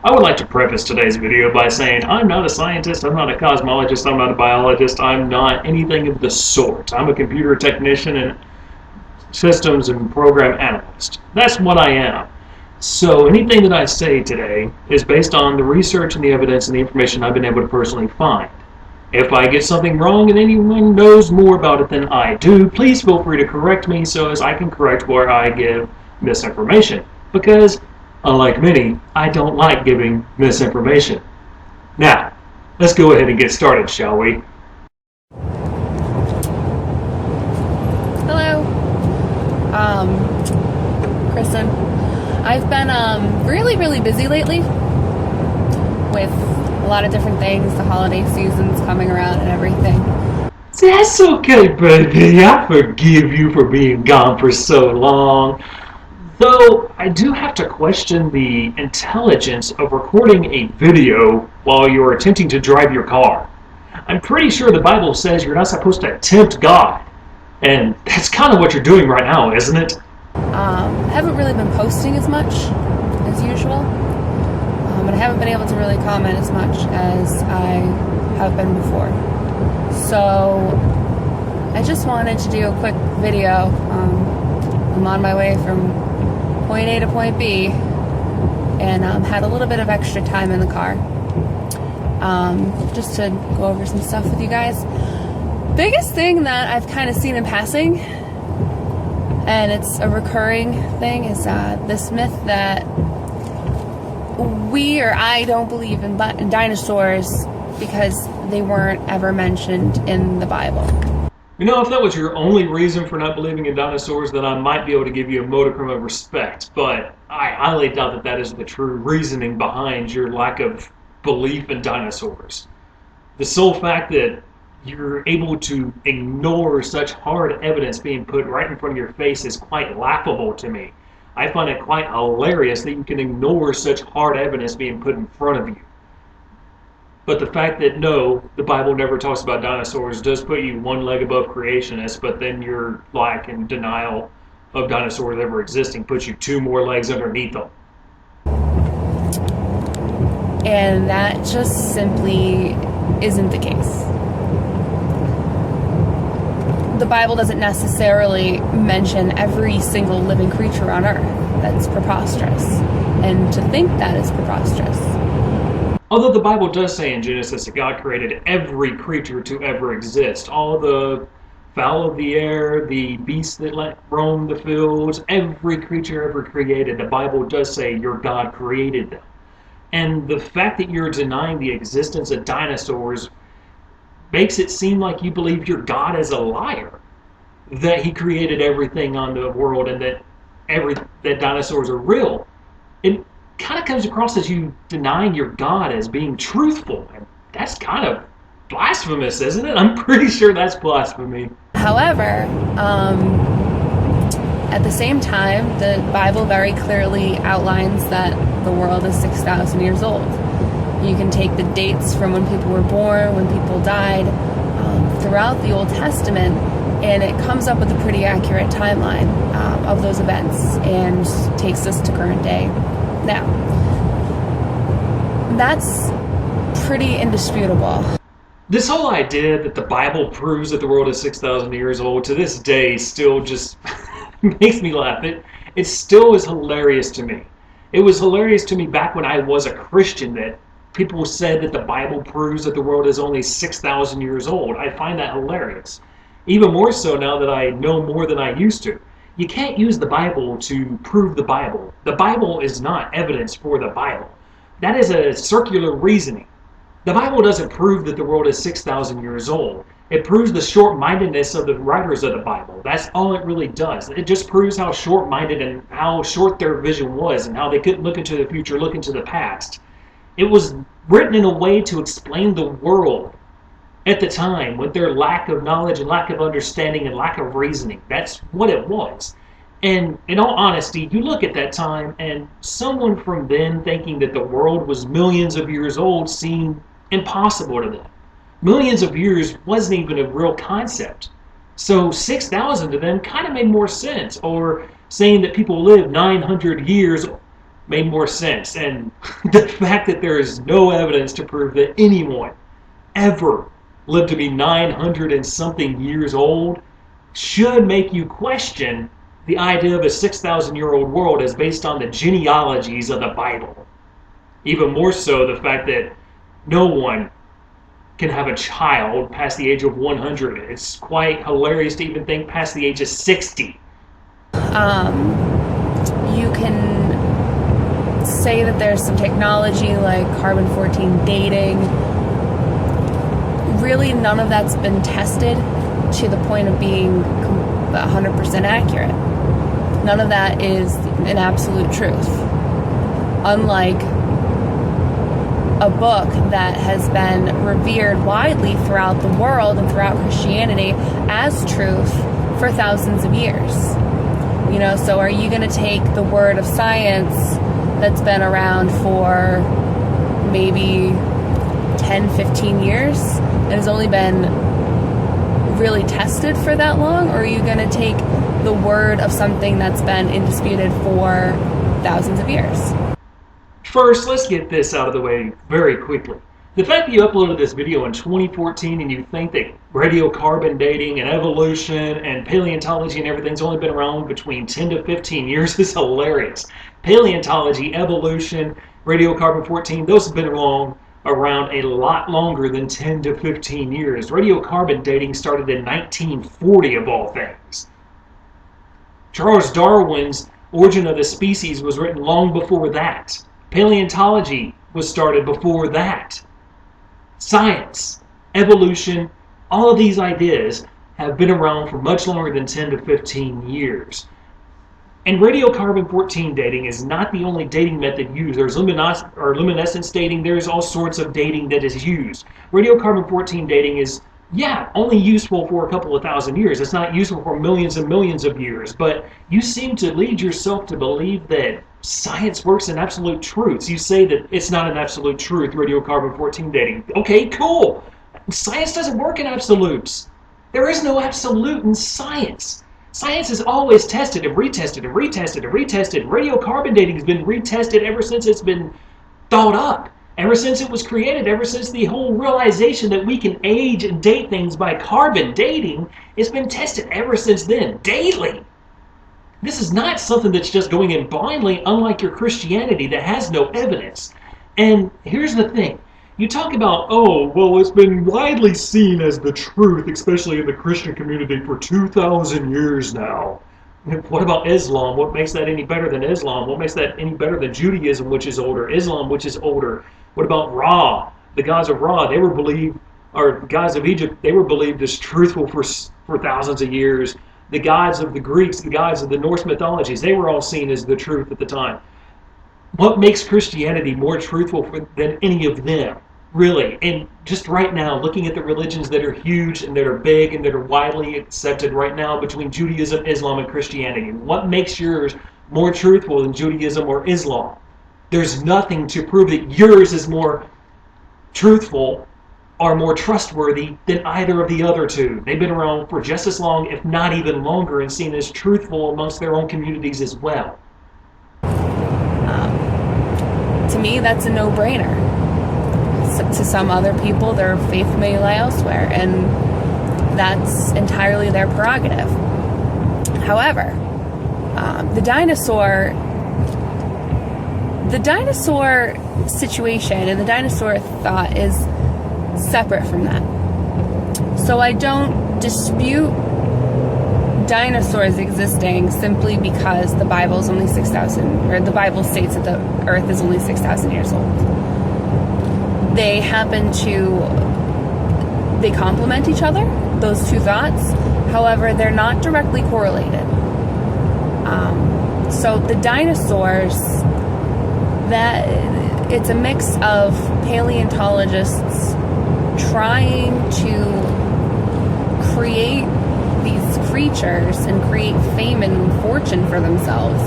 I would like to preface today's video by saying I'm not a scientist, I'm not a cosmologist, I'm not a biologist, I'm not anything of the sort. I'm a computer technician and systems and program analyst. That's what I am. So anything that I say today is based on the research and the evidence and the information I've been able to personally find. If I get something wrong and anyone knows more about it than I do, please feel free to correct me so as I can correct where I give misinformation. Because, unlike many, I don't like giving misinformation. Now, let's go ahead and get started, shall we? Hello, Kristen. I've been really busy lately with a lot of different things. The holiday season's coming around and everything. That's okay, baby. I forgive you for being gone for so long. Though I do have to question the intelligence of recording a video while you're attempting to drive your car. I'm pretty sure the Bible says you're not supposed to tempt God. And that's kind of what you're doing right now, isn't it? I haven't really been posting as much as usual, but I haven't been able to really comment as much as I have been before. So I just wanted to do a quick video. I'm on my way from point A to point B and had a little bit of extra time in the car just to go over some stuff with you guys. Biggest thing that I've kind of seen in passing, and it's a recurring thing, is this myth that I don't believe in dinosaurs because they weren't ever mentioned in the Bible. You know, if that was your only reason for not believing in dinosaurs, then I might be able to give you a modicum of respect. But I highly doubt that that is the true reasoning behind your lack of belief in dinosaurs. The sole fact that you're able to ignore such hard evidence being put right in front of your face is quite laughable to me. I find it quite hilarious that you can ignore such hard evidence being put in front of you. But the fact that no, the Bible never talks about dinosaurs does put you one leg above creationists, but then your lack and denial of dinosaurs ever existing puts you two more legs underneath them. And that just simply isn't the case. The Bible doesn't necessarily mention every single living creature on earth. That's preposterous. And to think that is preposterous. Although the Bible does say in Genesis that God created every creature to ever exist, all the fowl of the air, the beasts that roam the fields, every creature ever created, the Bible does say your God created them. And the fact that you're denying the existence of dinosaurs makes it seem like you believe your God is a liar, that he created everything on the world and that dinosaurs are real. It kind of comes across as you denying your God as being truthful, and that's kind of blasphemous, isn't it? I'm pretty sure that's blasphemy. However, at the same time, the Bible very clearly outlines that the world is 6,000 years old. You can take the dates from when people were born, when people died, throughout the Old Testament, and it comes up with a pretty accurate timeline of those events and takes us to current day. Now, that's pretty indisputable. This whole idea that the Bible proves that the world is 6,000 years old to this day still just makes me laugh. It still is hilarious to me. It was hilarious to me back when I was a Christian that people said that the Bible proves that the world is only 6,000 years old. I find that hilarious. Even more so now that I know more than I used to. You can't use the Bible to prove the Bible. The Bible is not evidence for the Bible. That is a circular reasoning. The Bible doesn't prove that the world is 6,000 years old. It proves the short-mindedness of the writers of the Bible. That's all it really does. It just proves how short-minded and how short their vision was and how they couldn't look into the future, look into the past. It was written in a way to explain the world at the time with their lack of knowledge and lack of understanding and lack of reasoning. That's what it was. And in all honesty, you look at that time and someone from then thinking that the world was millions of years old seemed impossible to them. Millions of years wasn't even a real concept. So 6,000 to them kind of made more sense. Or saying that people live 900 years made more sense. And the fact that there is no evidence to prove that anyone ever lived to be 900 and something years old should make you question the idea of a 6,000-year-old world as based on the genealogies of the Bible. Even more so, the fact that no one can have a child past the age of 100. It's quite hilarious to even think past the age of 60. You can say that there's some technology like carbon-14 dating. Really, none of that's been tested to the point of being 100% accurate. None of that is an absolute truth. Unlike a book that has been revered widely throughout the world and throughout Christianity as truth for thousands of years. You know, so are you going to take the word of science that's been around for maybe 10, 15 years and has only been really tested for that long? Or are you going to take the word of something that's been indisputed for thousands of years? First, let's get this out of the way very quickly. The fact that you uploaded this video in 2014 and you think that radiocarbon dating and evolution and paleontology and everything's only been around between 10 to 15 years is hilarious. Paleontology, evolution, radiocarbon-14, those have been around a lot longer than 10 to 15 years. Radiocarbon dating started in 1940 of all things. Charles Darwin's Origin of the Species was written long before that. Paleontology was started before that. Science, evolution, all of these ideas have been around for much longer than 10 to 15 years. And radiocarbon-14 dating is not the only dating method used. There's luminescence dating. There's all sorts of dating that is used. Radiocarbon-14 dating is, only useful for a couple of thousand years. It's not useful for millions and millions of years. But you seem to lead yourself to believe that science works in absolute truths. You say that it's not an absolute truth, radiocarbon-14 dating. Okay, cool. Science doesn't work in absolutes. There is no absolute in science. Science is always tested and retested and retested and retested. Radiocarbon dating has been retested ever since it's been thought up. Ever since it was created, ever since the whole realization that we can age and date things by carbon dating, it's been tested ever since then, daily. This is not something that's just going in blindly, unlike your Christianity that has no evidence. And here's the thing. You talk about, it's been widely seen as the truth, especially in the Christian community, for 2,000 years now. What about Islam? What makes that any better than Islam? What makes that any better than Judaism, which is older? Islam, which is older? What about Ra? The gods of Ra, gods of Egypt, they were believed as truthful for thousands of years. The gods of the Greeks, the gods of the Norse mythologies, they were all seen as the truth at the time. What makes Christianity more truthful than any of them? Really, and just right now, looking at the religions that are huge and that are big and that are widely accepted right now between Judaism, Islam, and Christianity, what makes yours more truthful than Judaism or Islam? There's nothing to prove that yours is more truthful or more trustworthy than either of the other two. They've been around for just as long, if not even longer, and seen as truthful amongst their own communities as well. To me, that's a no-brainer. To some other people, their faith may lie elsewhere, and that's entirely their prerogative. However, the dinosaur situation and the dinosaur thought is separate from that. So I don't dispute dinosaurs existing simply because the Bible is only 6,000, or the Bible states that the Earth is only 6,000 years old. They complement each other, those two thoughts. However, they're not directly correlated. So the dinosaurs, it's a mix of paleontologists trying to create these creatures and create fame and fortune for themselves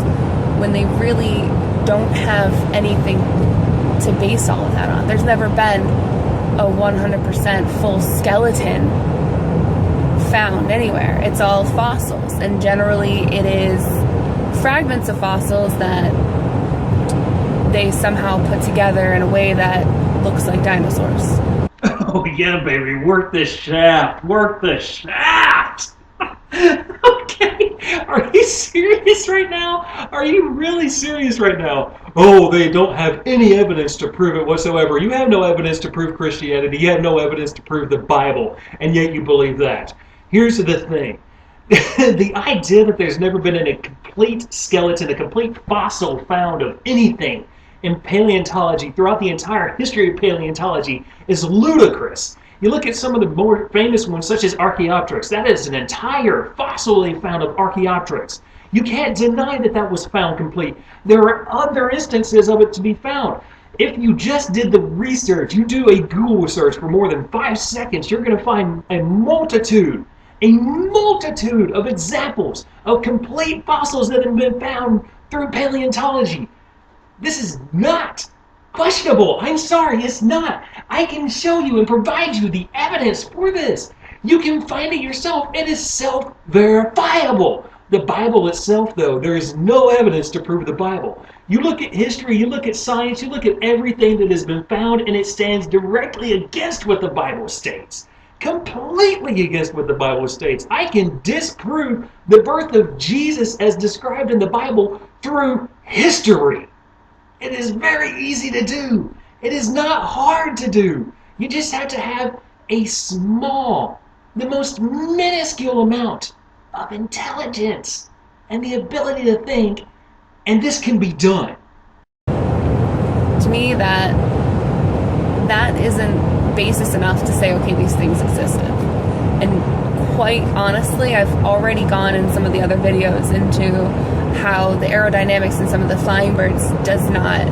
when they really don't have anything to base all of that on. There's never been a 100% full skeleton found anywhere. It's all fossils, and generally it is fragments of fossils that they somehow put together in a way that looks like dinosaurs. Oh yeah, baby, work the shaft, work the shaft. Okay, are you serious right now? Are you really serious right now? Oh, they don't have any evidence to prove it whatsoever. You have no evidence to prove Christianity. You have no evidence to prove the Bible, and yet you believe that. Here's the thing. The idea that there's never been a complete skeleton, a complete fossil found of anything in paleontology throughout the entire history of paleontology is ludicrous. You look at some of the more famous ones, such as Archaeopteryx. That is an entire fossil they found of Archaeopteryx. You can't deny that that was found complete. There are other instances of it to be found. If you just did the research, you do a Google search for more than 5 seconds, you're going to find a multitude of examples of complete fossils that have been found through paleontology. This is not questionable. I'm sorry, it's not. I can show you and provide you the evidence for this. You can find it yourself. It is self-verifiable. The Bible itself, though, there is no evidence to prove the Bible. You look at history, you look at science, you look at everything that has been found, and it stands directly against what the Bible states. Completely against what the Bible states. I can disprove the birth of Jesus as described in the Bible through history. It is very easy to do. It is not hard to do. You just have to have a small, the most minuscule amount of intelligence and the ability to think, and this can be done. To me, that isn't basis enough to say, okay, these things existed. And quite honestly, I've already gone in some of the other videos into how the aerodynamics in some of the flying birds does not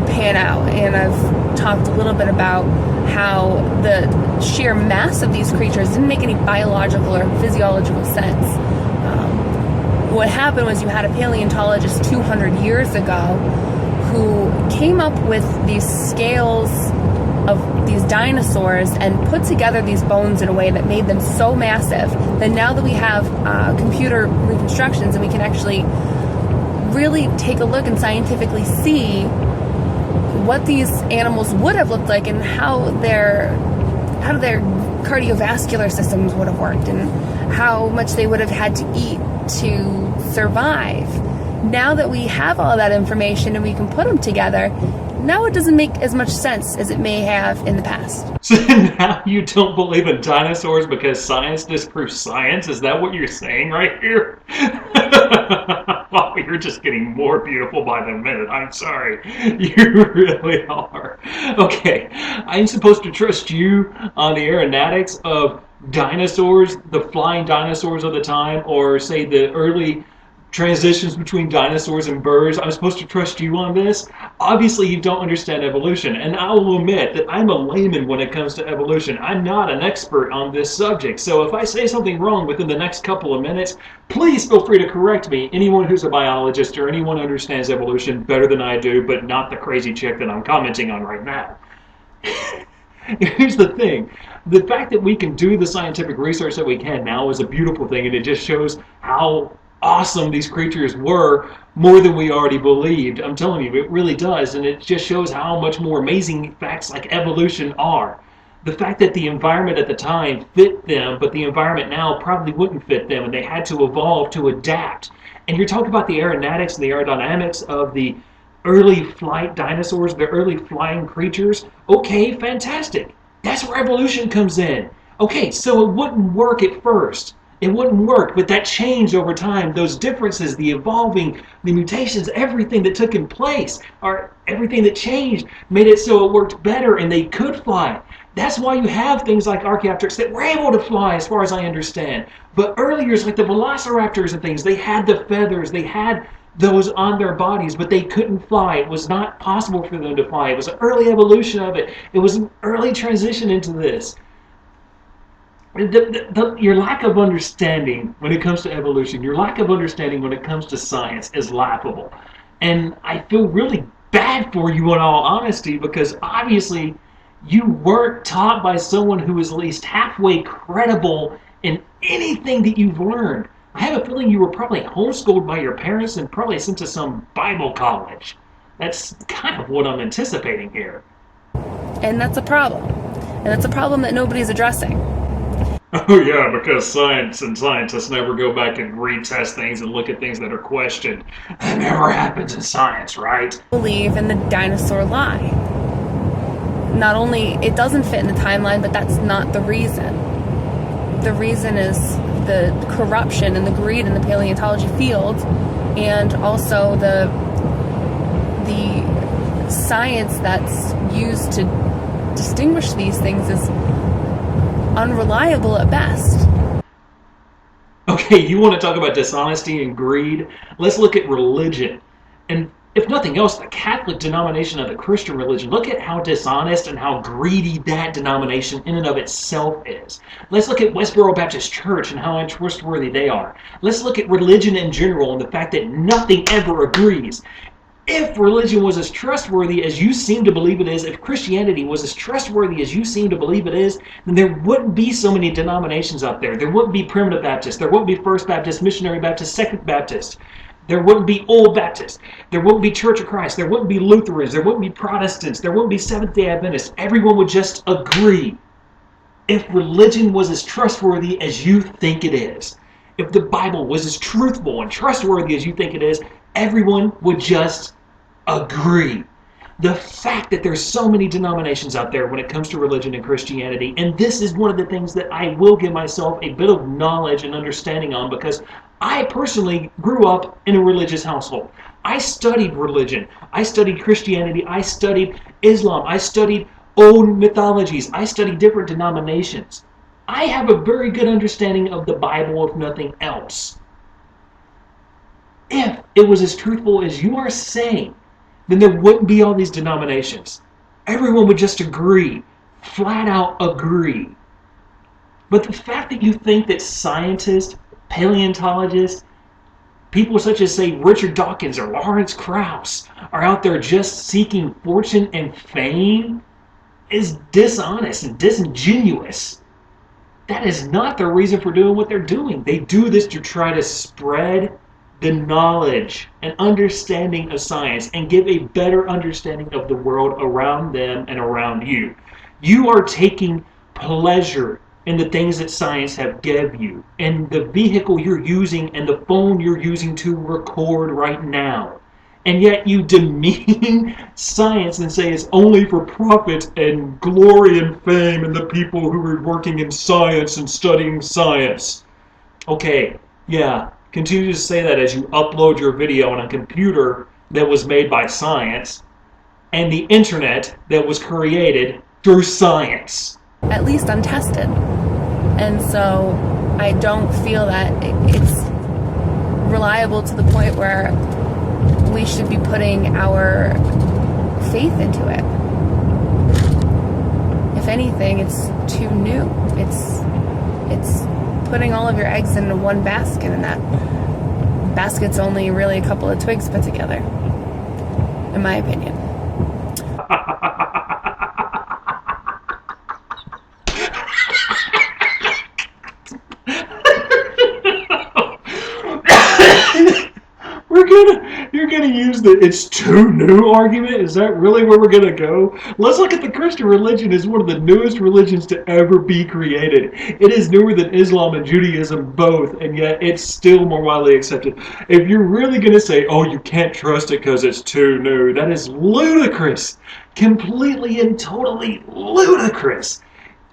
pan out. And I've talked a little bit about how the sheer mass of these creatures didn't make any biological or physiological sense. What happened was you had a paleontologist 200 years ago who came up with these scales of these dinosaurs and put together these bones in a way that made them so massive that now that we have computer reconstructions and we can actually really take a look and scientifically see what these animals would have looked like and how their cardiovascular systems would have worked and how much they would have had to eat to survive. Now that we have all that information and we can put them together, now it doesn't make as much sense as it may have in the past. So now you don't believe in dinosaurs because science disproves science? Is that what you're saying right here? Oh, you're just getting more beautiful by the minute. I'm sorry. You really are. Okay, I'm supposed to trust you on the aeronautics of dinosaurs, the flying dinosaurs of the time, or say the early transitions between dinosaurs and birds. I'm supposed to trust you on this? Obviously, you don't understand evolution, and I will admit that I'm a layman when it comes to evolution. I'm not an expert on this subject, so if I say something wrong within the next couple of minutes, please feel free to correct me. Anyone who's a biologist or anyone who understands evolution better than I do, but not the crazy chick that I'm commenting on right now. Here's the thing. The fact that we can do the scientific research that we can now is a beautiful thing, and it just shows how awesome these creatures were more than we already believed. I'm telling you, it really does, and it just shows how much more amazing facts like evolution are. The fact that the environment at the time fit them, but the environment now probably wouldn't fit them, and they had to evolve to adapt. And you're talking about the aeronautics and the aerodynamics of the early flight dinosaurs, the early flying creatures. Okay, fantastic. That's where evolution comes in. Okay, so it wouldn't work at first. It wouldn't work, but that changed over time. Those differences, the evolving, the mutations, everything that took in place, or everything that changed, made it so it worked better and they could fly. That's why you have things like Archaeopteryx that were able to fly, as far as I understand. But earlier, like the velociraptors and things, they had the feathers, they had those on their bodies, but they couldn't fly. It was not possible for them to fly. It was an early evolution of it. It was an early transition into this. Your lack of understanding when it comes to evolution, your lack of understanding when it comes to science is laughable. And I feel really bad for you in all honesty, because obviously you weren't taught by someone who is at least halfway credible in anything that you've learned. I have a feeling you were probably homeschooled by your parents and probably sent to some Bible college. That's kind of what I'm anticipating here. And that's a problem. And that's a problem that nobody's addressing. Oh yeah, because science and scientists never go back and retest things and look at things that are questioned. That never happens in science, right? Believe in the dinosaur lie. Not only it doesn't fit in the timeline, but that's not the reason. The reason is the corruption and the greed in the paleontology field, and also the science that's used to distinguish these things is unreliable at best. Okay, you want to talk about dishonesty and greed? Let's look at religion. And if nothing else, the Catholic denomination of the Christian religion. Look at how dishonest and how greedy that denomination in and of itself is. Let's look at Westboro Baptist Church and how untrustworthy they are. Let's look at religion in general and the fact that nothing ever agrees. If religion was as trustworthy as you seem to believe it is, if Christianity was as trustworthy as you seem to believe it is, then there wouldn't be so many denominations out there. There wouldn't be Primitive Baptist, there wouldn't be First Baptist, Missionary Baptist, Second Baptist. There wouldn't be Old Baptist. There wouldn't be Church of Christ. There wouldn't be Lutherans. There wouldn't be Protestants. There wouldn't be Seventh-day Adventists. Everyone would just agree. If religion was as trustworthy as you think it is, if the Bible was as truthful and trustworthy as you think it is, everyone would just agree. The fact that there's so many denominations out there when it comes to religion and Christianity, and this is one of the things that I will give myself a bit of knowledge and understanding on, because I personally grew up in a religious household. I studied religion. I studied Christianity. I studied Islam. I studied old mythologies. I studied different denominations. I have a very good understanding of the Bible, if nothing else. If it was as truthful as you are saying, then there wouldn't be all these denominations. Everyone would just agree, flat out agree. But the fact that you think that scientists, paleontologists, people such as, say, Richard Dawkins or Lawrence Krauss are out there just seeking fortune and fame is dishonest and disingenuous. That is not the reason for doing what they're doing. They do this to try to spread the knowledge and understanding of science and give a better understanding of the world around them and around you. You are taking pleasure in the things that science have given you, and the vehicle you're using and the phone you're using to record right now. And yet you demean science and say it's only for profit and glory and fame and the people who are working in science and studying science. Okay, yeah. Continue to say that as you upload your video on a computer that was made by science and the internet that was created through science. At least untested. And so I don't feel that it's reliable to the point where we should be putting our faith into it. If anything, it's too new. It's putting all of your eggs into one basket, and that basket's only really a couple of twigs put together, in my opinion. You're gonna use the "it's too new" argument? Is that really where we're gonna go? Let's look at the Christian religion as one of the newest religions to ever be created. It is newer than Islam and Judaism both, and yet it's still more widely accepted. If you're really gonna say, oh, you can't trust it because it's too new, that is ludicrous. Completely and totally ludicrous.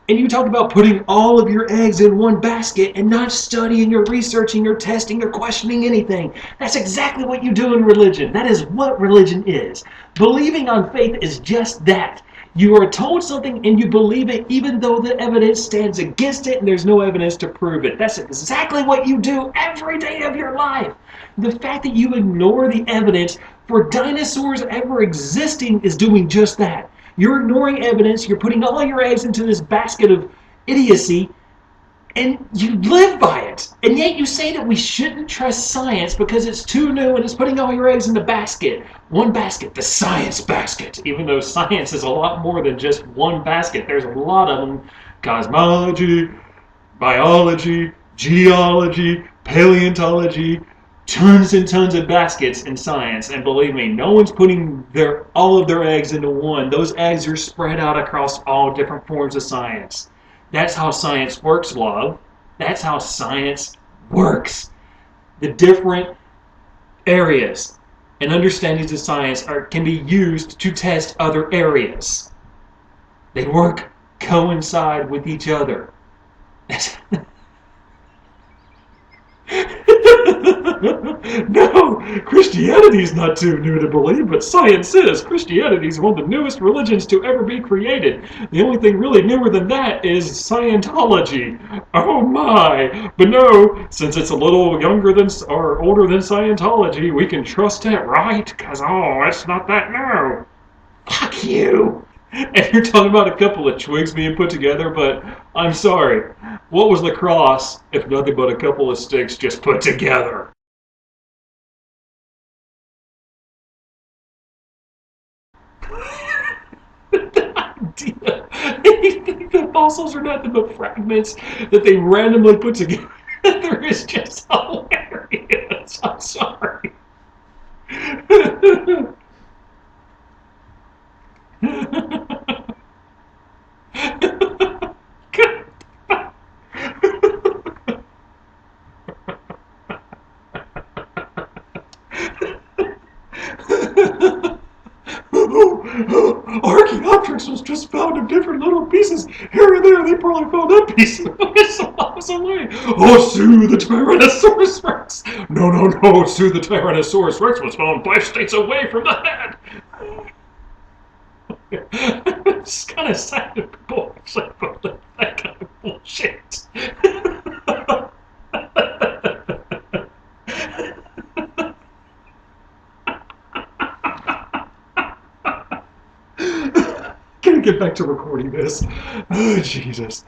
And you talk about putting all of your eggs in one basket and not studying or researching or testing or questioning anything. That's exactly what you do in religion. That is what religion is. Believing on faith is just that. You are told something and you believe it even though the evidence stands against it and there's no evidence to prove it. That's exactly what you do every day of your life. The fact that you ignore the evidence for dinosaurs ever existing is doing just that. You're ignoring evidence, you're putting all your eggs into this basket of idiocy, and you live by it. And yet you say that we shouldn't trust science because it's too new and it's putting all your eggs in the basket. One basket, the science basket. Even though science is a lot more than just one basket. There's a lot of them. Cosmology, biology, geology, Paleontology, tons and tons of baskets in science, and believe me, no one's putting all of their eggs into one. Those eggs are spread out across all different forms of science. That's how science works, love. That's how science works. The different areas and understandings of science can be used to test other areas. They coincide with each other. No, Christianity is not too new to believe, but science is. Christianity is one of the newest religions to ever be created. The only thing really newer than that is Scientology. Oh my! But no, since it's a little younger than or older than Scientology, we can trust it, right? Because, it's not that new. Fuck you! And you're talking about a couple of twigs being put together, but I'm sorry. What was the cross if nothing but a couple of sticks just put together? The idea. You think the fossils are nothing but fragments that they randomly put together is just hilarious. I'm sorry. Archaeopteryx was just found in different little pieces. Here and there, they probably found that piece some miles away. Oh, sue the Tyrannosaurus Rex. No, sue the Tyrannosaurus Rex was found 5 states away from the head. It's kind of sad to people actually believe that kind of bullshit. Can I get back to recording this? Oh, Jesus.